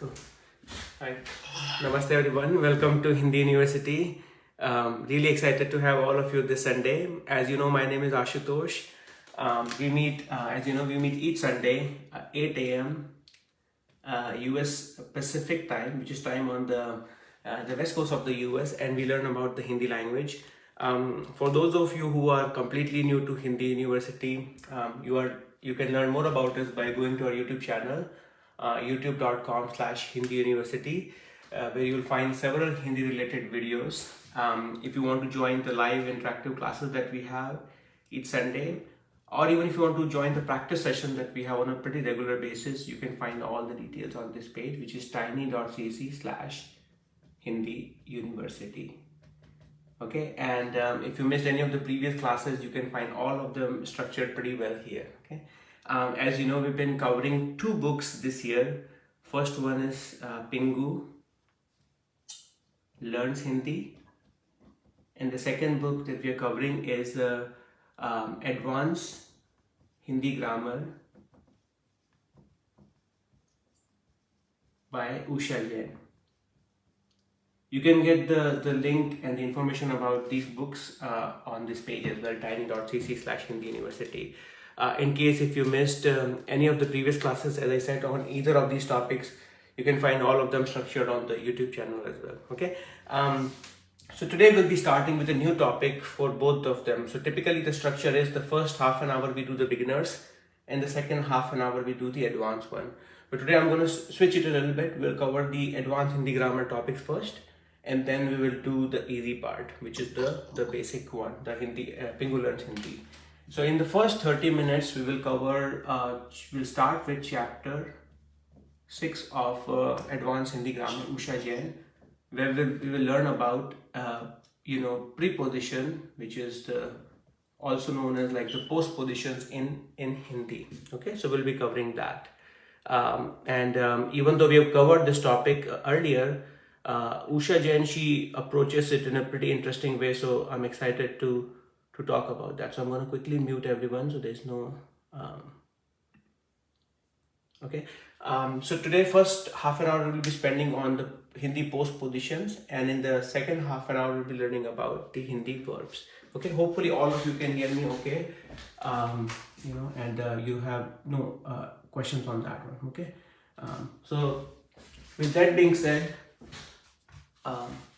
So, hi, Namaste everyone. Welcome to Hindi University. Really excited to have all of you this Sunday. As you know, my name is Ashutosh. We meet each Sunday 8 a.m. US Pacific time, which is time on the west coast of the US, and we learn about the Hindi language. For those of you who are completely new to Hindi University, you can learn more about us by going to our YouTube channel, youtube.com/Hindi University, where you'll find several Hindi related videos. If you want to join the live interactive classes that we have each Sunday, or even if you want to join the practice session that we have on a pretty regular basis, you can find all the details on this page, which is tiny.cc/Hindi University. Okay, and if you missed any of the previous classes, you can find all of them structured pretty well here. Okay, as you know, we've been covering two books this year. First one is Pingu Learns Hindi, and the second book that we are covering is Advanced Hindi Grammar by Usha Jain. You can get the link and the information about these books on this page as well, tiny.cc/Hindi University. In case if you missed any of the previous classes, as I said, on either of these topics, you can find all of them structured on the YouTube channel as well. Okay. So today we'll be starting with a new topic for both of them. So typically the structure is the first half an hour we do the beginners, and the second half an hour we do the advanced one. But today I'm going to switch it a little bit. We'll cover the advanced Hindi grammar topics first, and then we will do the easy part, which is the basic one, the Hindi, Pingu Learns Hindi. So in the first 30 minutes, we will cover, we'll start with chapter 6 of Advanced Hindi Grammar, Usha Jain, where we will learn about, preposition, which is also known as like the postpositions in Hindi. Okay, so we'll be covering that. Even though we have covered this topic earlier, Usha Jain, she approaches it in a pretty interesting way, so I'm excited to talk about that. So I'm going to quickly mute everyone so there's no okay. So today first half an hour we'll be spending on the Hindi postpositions, and in the second half an hour we'll be learning about the Hindi verbs. Okay, hopefully all of you can hear me okay, and you have no questions on that one. Okay, so with that being said,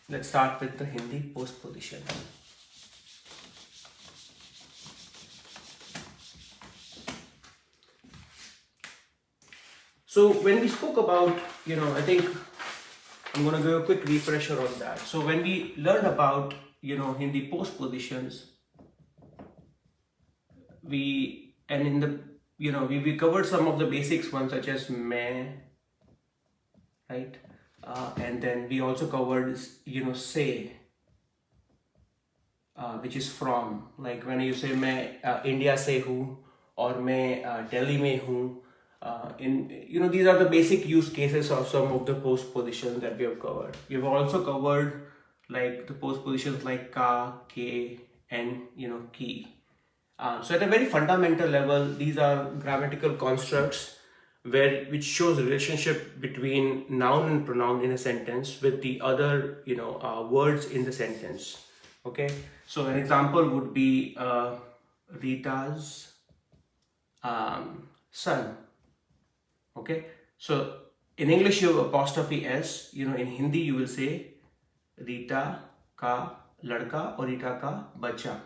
let's start with the Hindi postposition. So when we spoke about, I think I'm going to give a quick refresher on that. So when we learned about, Hindi postpositions, we covered some of the basics ones such as main, right? And then we also covered, say, which is from. Like when you say मैं India से हूँ or मैं Delhi में हूँ. These are the basic use cases of some of the postpositions that we have covered. We have also covered like the postpositions like ka, ke, and ki. So at a very fundamental level, these are grammatical constructs which shows relationship between noun and pronoun in a sentence with the other words in the sentence. Okay, so an example would be Rita's son. Okay, so in English you have apostrophe s. In Hindi you will say Rita ka ladka or Rita ka bacha.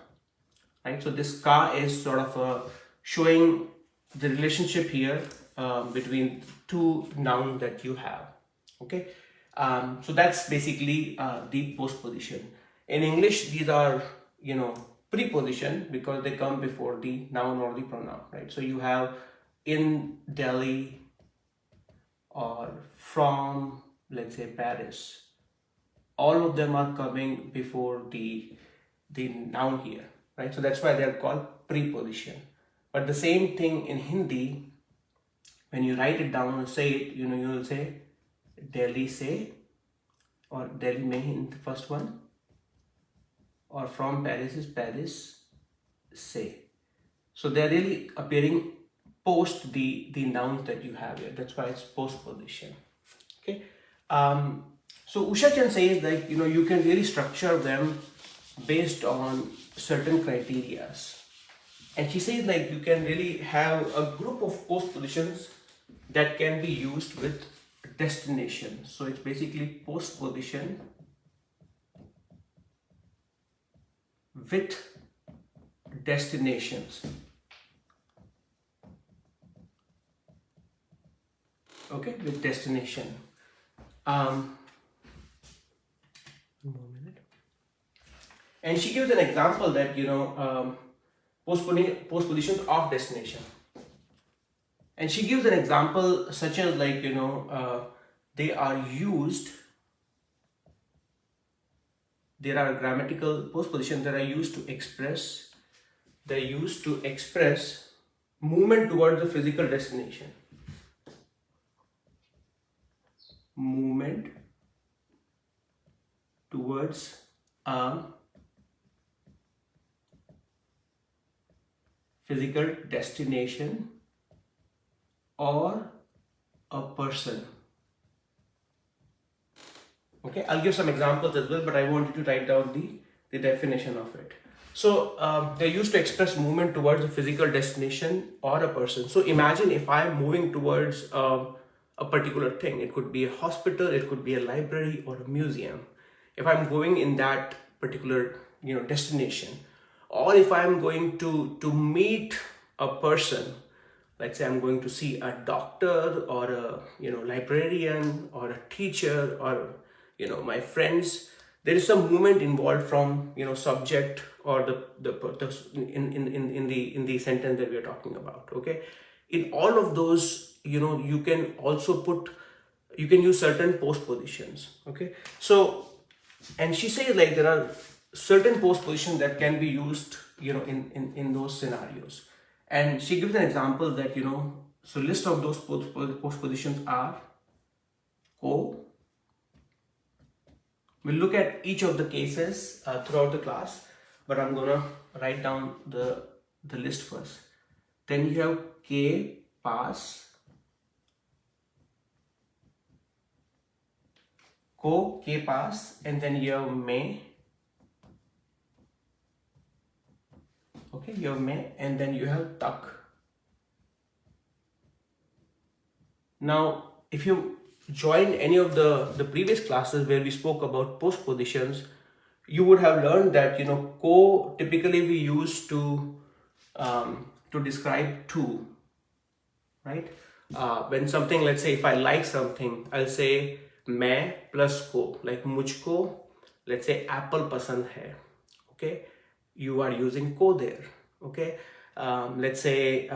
Right, so this ka is sort of showing the relationship here between two nouns that you have. Okay, so that's basically the postposition. In English, these are preposition because they come before the noun or the pronoun. Right, so you have in Delhi or from, let's say, Paris. All of them are coming before the noun here. Right, so that's why they are called preposition. But the same thing in Hindi, when you write it down or say it, you will say Delhi se, or Delhi mein in the first one, or from Paris is Paris se. So they're really appearing post the nouns that you have here. That's why it's postposition. Okay. So Usha Chan says that you can really structure them based on certain criterias. And she says like you can really have a group of postpositions that can be used with destination. So it's basically postposition with destinations. Okay, with destination. One more minute. And she gives an example that postpositions of destination. And she gives an example such as like they are used. There are grammatical postpositions that are used to express. They're used to express movement towards the physical destination. Movement towards a physical destination or a person. Okay, I'll give some examples as well, but I want you to write down the definition of it. So they're used to express movement towards a physical destination or a person. So imagine if I'm moving towards a particular thing. It could be a hospital, it could be a library or a museum. If I'm going in that particular destination, or if I'm going to meet a person, let's say I'm going to see a doctor or a librarian or a teacher or my friends, there is some movement involved from subject or the in the sentence that we are talking about. Okay, in all of those you can also you can use certain postpositions. Okay, so and she says like there are certain postpositions that can be used in those scenarios, and she gives an example that so list of those postpositions are co. We'll look at each of the cases throughout the class, but I'm gonna write down the list first. Then you have के पास, को के पास, and then you have में. Okay, you have में, and then you have तक. Now, if you joined any of the previous classes where we spoke about postpositions, you would have learned that co typically we use to describe two, right? When something, let's say if I like something, I'll say मैं plus को, like मुझको, let's say apple पसंद है. Okay, you are using को there. Okay, let's say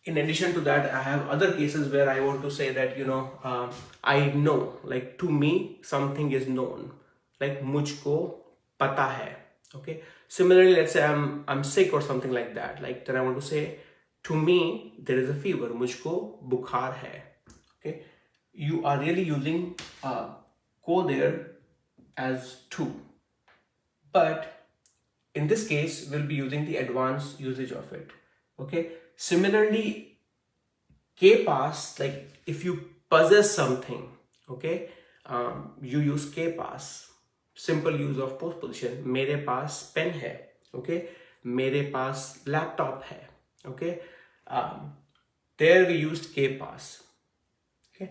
in addition to that, I have other cases where I want to say that I know, like to me something is known, like मुझको पता है. Okay, similarly, let's say I'm sick or something like that, like then I want to say to me there is a fever, मुझको बुखार है. Okay, you are really using को there as to, but in this case we'll be using the advanced usage of it. Okay, similarly के पास, like if you possess something, okay, you use के पास. Simple use of postposition. मेरे पास pen है. Okay, मेरे पास laptop है. Okay, there we used के पास. Okay,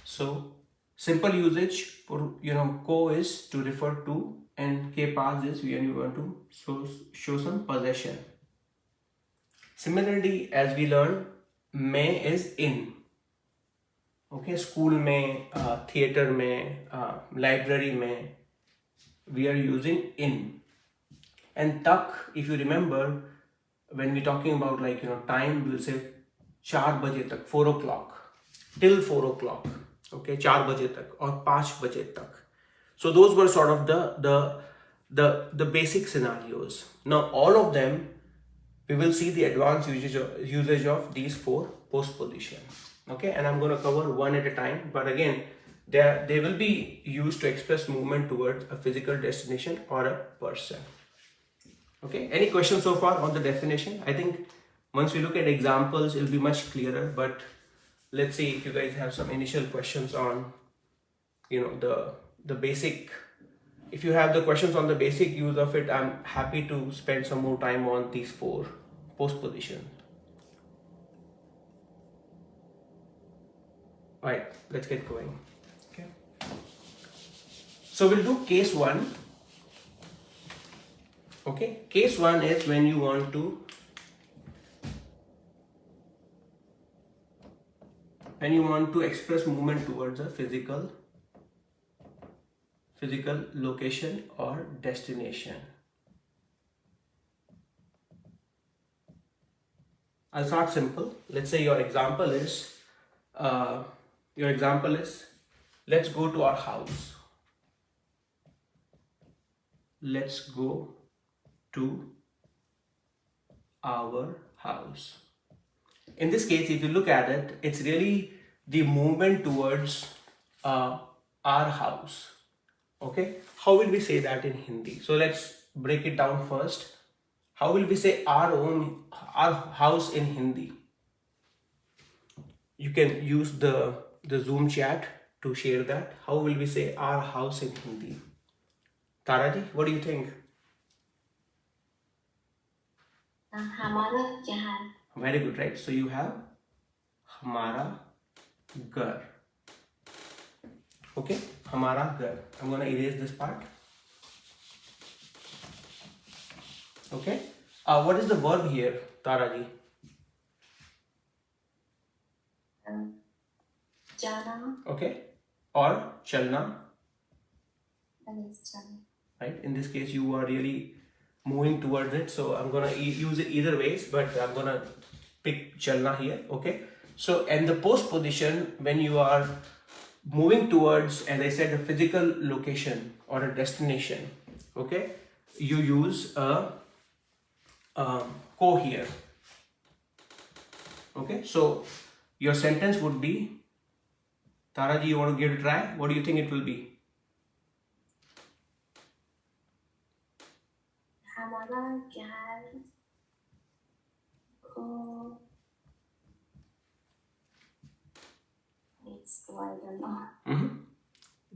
so simple usage for को is to refer to, and के पास is when you want to show some possession. Similarly, as we learned, में is in. Okay, school में, theater में, library में, we are using in. And tak, if you remember, when we're talking about like time, we'll say 4 बजे तक, 4 o'clock, till 4 o'clock. Okay, 4 बजे तक or 5 बजे तक. So those were sort of the basic scenarios. Now all of them, we will see the advanced usage of these 4 postpositions. Okay, and I'm going to cover one at a time, but again they will be used to express movement towards a physical destination or a person. Okay, any questions so far on the definition? I think Once we look at examples, it'll be much clearer. But let's see if you guys have some initial questions on, the basic. If you have the questions on the basic use of it, I'm happy to spend some more time on these 4 postpositions. All right, let's get going. Okay. So we'll do case 1. Okay, case 1 is when you want to express movement towards a physical location or destination. I'll start simple. Let's say your example is let's go to our house. Let's go to our house. In this case, if you look at it, it's really the movement towards our house. Okay, how will we say that in Hindi? So let's break it down first. How will we say our house in Hindi? You can use the Zoom chat to share that. How will we say our house in Hindi? Taraji, what do you think? Hamara ghar. Very good, right? So you have hamara ghar. Okay, hamara ghar. I'm gonna erase this part. Okay. What is the verb here, Taraji? Jana. Okay. Or chalna. That is chalna. Right. In this case, you are really moving towards it. So I'm gonna use it either ways, but I'm gonna pick chalna here. Okay. So and the post position when you are moving towards, as I said, a physical location or a destination. Okay. You use a ko here. Okay, so your sentence would be, Taraji, you want to give it a try? What do you think it will be? Hamara ghar ko. It's I don't know.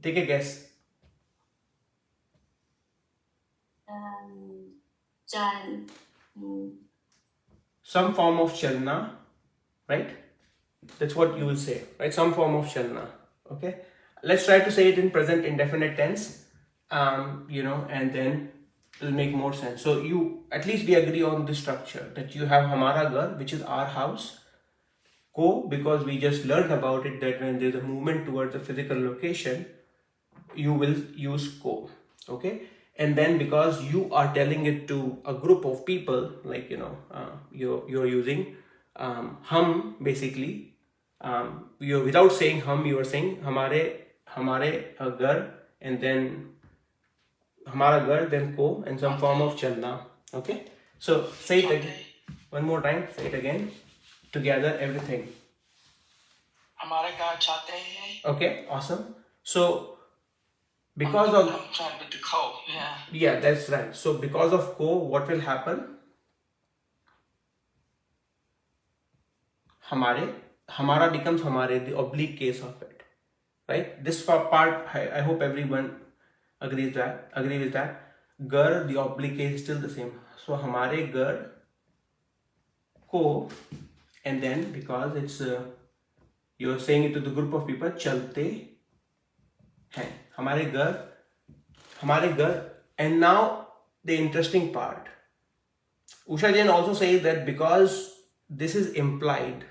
Take a guess. Jan. Some form of chalna, right? That's what you will say, right? Some form of chalna. Okay. Let's try to say it in present indefinite tense. And then it'll make more sense. So at least we agree on the structure that you have hamara ghar, which is our house. Ko, because we just learned about it, that when there's a movement towards a physical location, you will use ko. Okay. And then because you are telling it to a group of people, like, you're using hum basically. You're without saying hum, you are saying hamare ghar, and then hamara ghar, then ko, and some form of chalna. Okay. So say it again. One more time. Say it again. Together, everything. हमारे ghar chate hain. Okay. Awesome. So because of I'm trying with the ko, yeah, that's right. So because of ko, what will happen? Hamara becomes hamare, the oblique case of it, right? This part, I hope everyone agree with that. Gar, the oblique case is still the same. So hamare gar ko, and then because it's you're saying it to the group of people, chalte hain. Hamare gar, and now the interesting part. Usha Jain also says that because this is implied,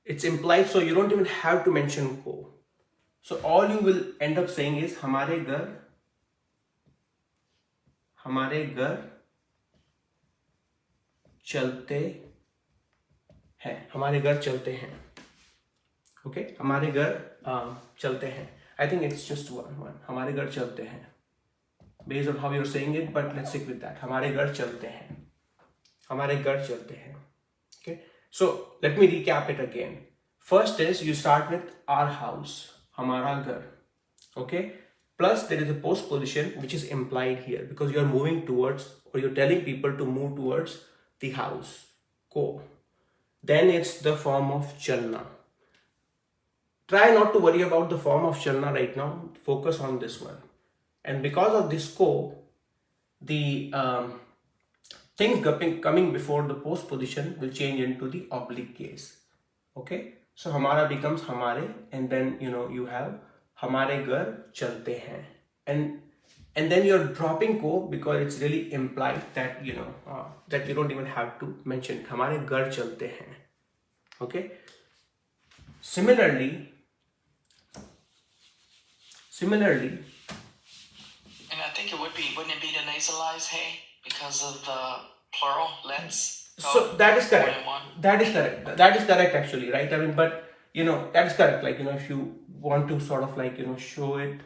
it's implied, so you don't even have to mention ko. So all you will end up saying is hamare gar chalte hain. Hamare gar chalte hain. Okay, hamare gar chalte hain. I think it's just one. Hamare ghar chalte hain. Based on how you're saying it, but let's stick with that. Hamare ghar chalte hain. Hamare ghar chalte hain. Okay. So let me recap it again. First is you start with our house, hamara ghar. Okay. Plus there is a post position which is implied here because you are moving towards, or you're telling people to move towards the house. ko, then it's the form of chalna. Try not to worry about the form of chalna right now. Focus on this one. And because of this ko, the things coming before the post position will change into the oblique case. Okay, so hamara becomes hamare, and then you have hamare ghar chalte hain, and then you're dropping ko because it's really implied that that you don't even have to mention hamare ghar chalte hain. Okay, similarly, And I think wouldn't it be the nasalized hey because of the plural let's? so that is correct. That is correct. That is correct actually, right? I mean, but that is correct. Like if you want to sort of like show it,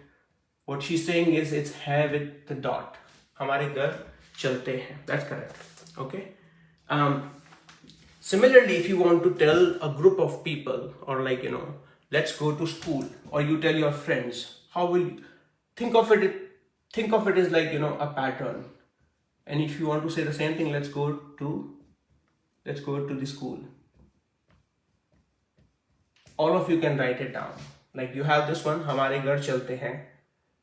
what she's saying is it's hai with the dot. Hamare ghar chalte hain. That's correct. Okay. Similarly, if you want to tell a group of people, or like let's go to school, or you tell your friends, how will you think of it? Think of it as like a pattern. And if you want to say the same thing, let's go to the school. All of you can write it down. Like you have this one, hamare ghar chalte hain.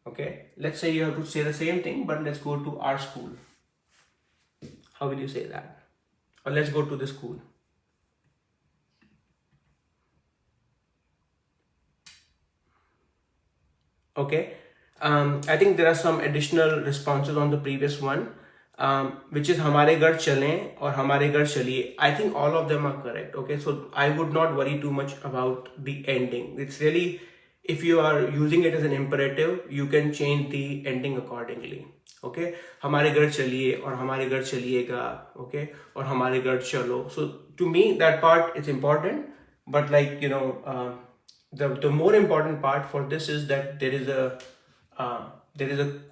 Okay, let's say you have to say the same thing, but let's go to our school. How will you say that? Or let's go to the school. Okay, I think there are some additional responses on the previous one, which is hamare ghar chalein or hamare ghar chaliye. I think all of them are correct. Okay, so I would not worry too much about the ending. It's really, if you are using it as an imperative, you can change the ending accordingly. Okay, hamare ghar chaliye or hamare ghar chaliyega. Okay, or hamare ghar chalo. So to me, that part is important, but like the more important part for this is that there is a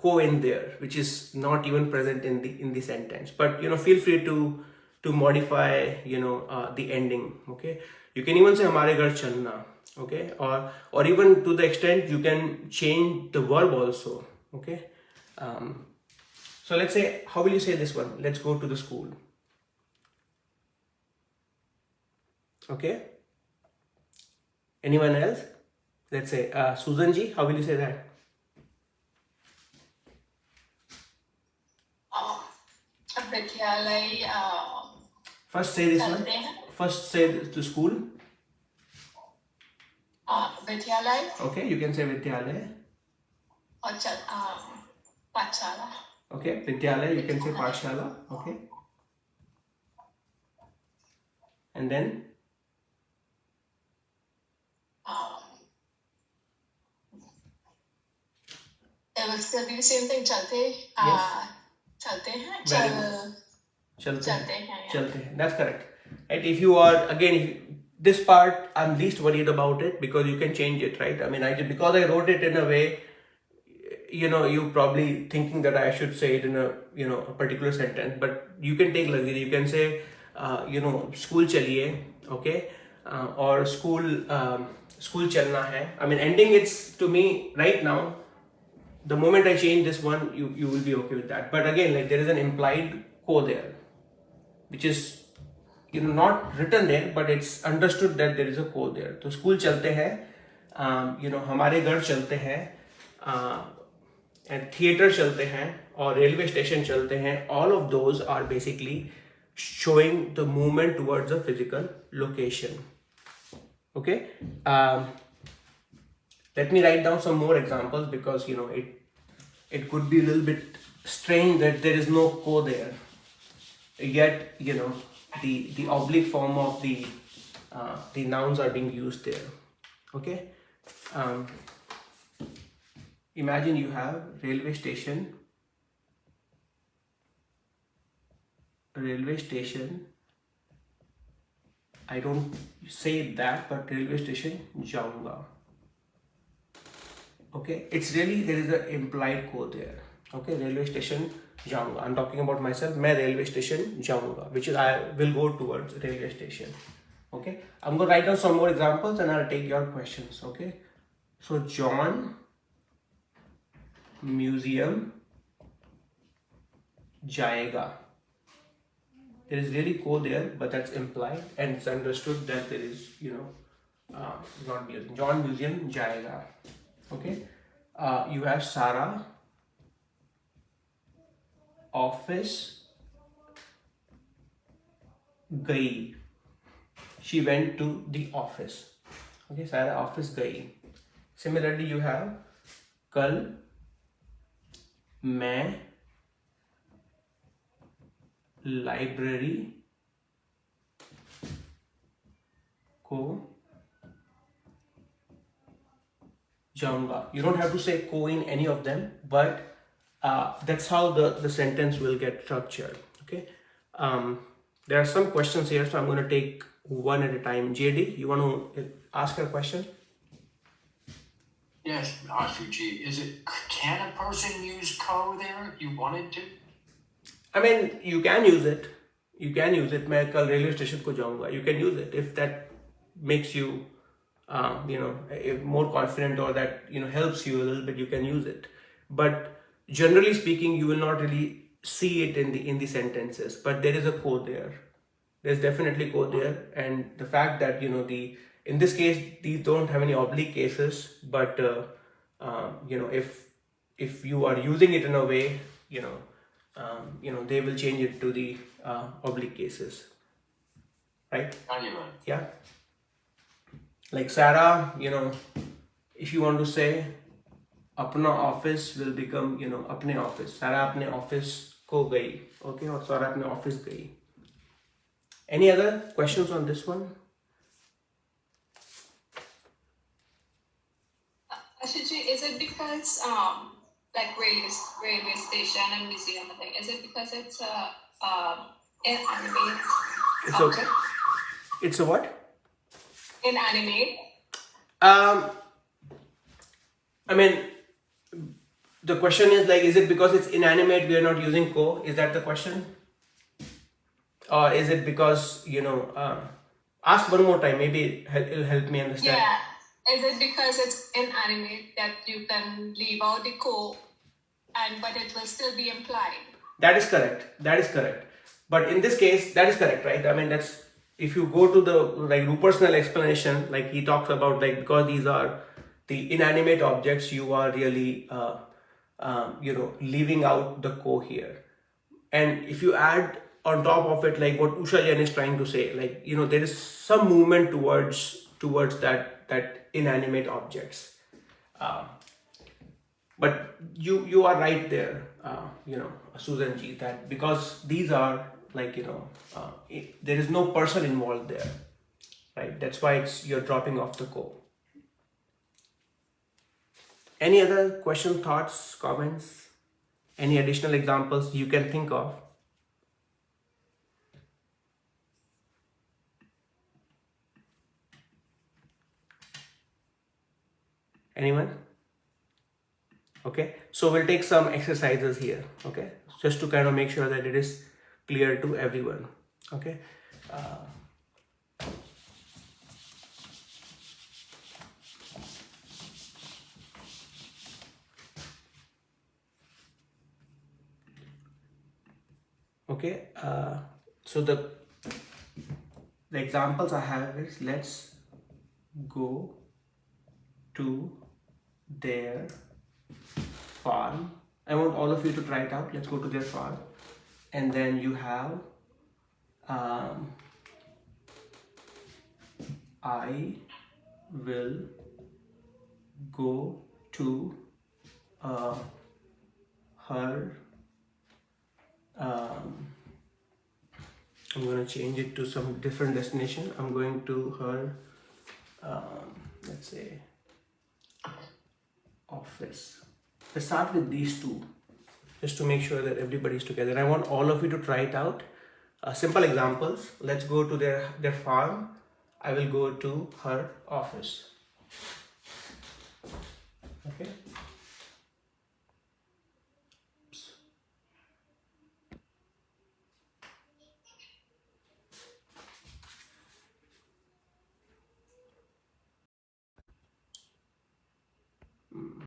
ko in there, which is not even present in the sentence. But feel free to modify the ending. Okay, you can even say hamare ghar chalna. Okay, or even to the extent you can change the verb also. Okay, so let's say, how will you say this one? Let's go to the school. Okay, anyone else? Let's say Susan ji, how will you say that? विद्यालय First say this one. First say to school. विद्यालय. Okay, you can say vidyalaya. और पाठशाला. Okay, vidyalaya, you can say pathshala. Okay, and then it will still be the same thing. Chalte. Yes. Chalte hain. chalte hain. That's correct. Right? If you are this part, I'm least worried about it because you can change it, right? I mean, because I wrote it in a way, you probably thinking that I should say it in a a particular sentence, but you can take luxury. You can say school chaliye. Okay, or school chalna hai. I mean, ending it's to me right now. The moment I change this one, you will be okay with that. But again, like there is an implied ko there, which is not written there, but it's understood that there is a ko there. So school chalte hai, hamare ghar chalte hai, and theater chalte hain, or railway station chalte hain. All of those are basically showing the movement towards a physical location. Okay. Let me write down some more examples because it could be a little bit strange that there is no ko there, yet the oblique form of the nouns are being used there. Okay, imagine you have railway station. I don't say that, but railway station jaunga. Okay, it's really, there is an implied ko there. Okay, railway station jaunga. I'm talking about myself. मैं railway station jaunga, which is I will go towards railway station. Okay, I'm going to write down some more examples and I'll take your questions. Okay, so John museum जाएगा. There is really ko there, but that's implied, and it's understood that there is, not museum. John museum jayega. Okay. You have Sarah office gayi. She went to the office. Okay, Sarah office gayi. Similarly, you have कल मैं library को जाऊंगा. You don't have to say ko in any of them, but that's how the sentence will get structured. Okay. There are some questions here, so I'm going to take one at a time. JD, you want to ask a question? Yes, Ashu Ji. Can a person use ko there if you wanted to? I mean, you can use it. You can use it. मैं कल railway station को जाऊंगा. You can use it if that makes you, more confident, or that helps you a little bit. You can use it. But generally speaking, you will not really see it in the sentences. But there is a code there. There's definitely code there, and the fact that in this case these don't have any oblique cases, but if you are using it in a way, they will change it to the oblique cases, right? Yeah. Like Sarah, if you want to say apna office will become apne office. Sarah apne office ko gayi. Okay, or Sarah apne office gayi. Any other questions on this one? Ashu Ji, is it because like railway station and museum thing? Is it because it's inanimate object? It's a what? Inanimate. I mean, the question is like, is it because it's inanimate we are not using ko? Is that the question? Or is it because, ask one more time, maybe it'll help me understand. Yeah. Is it because it's inanimate that you can leave out the ko, but it will still be implied? That is correct. But in this case, that is correct, right? I mean, that's, if you go to the Rupert's explanation, like he talks about because these are the inanimate objects, you are really, leaving out the ko here. And if you add on top of it, like what Usha Jain is trying to say, there is some movement towards that inanimate objects. But you are right there, Susan Ji, that because these are there is no person involved there, right? That's why you're dropping off the ko. Any other questions, thoughts, comments? Any additional examples you can think of? Anyone? Okay, so we'll take some exercises here, okay, just to kind of make sure that it is clear to everyone. Okay. Okay, so the examples I have is, let's go to their farm. I want all of you to try it out. Let's go to their farm. And then you have I will go to her. I'm going to change it to some different destination. I'm going to her, let's say, office. Let's start with these two, just to make sure that everybody's together. I want all of you to try it out. Simple examples. Let's go to their farm. I will go to her office. Okay.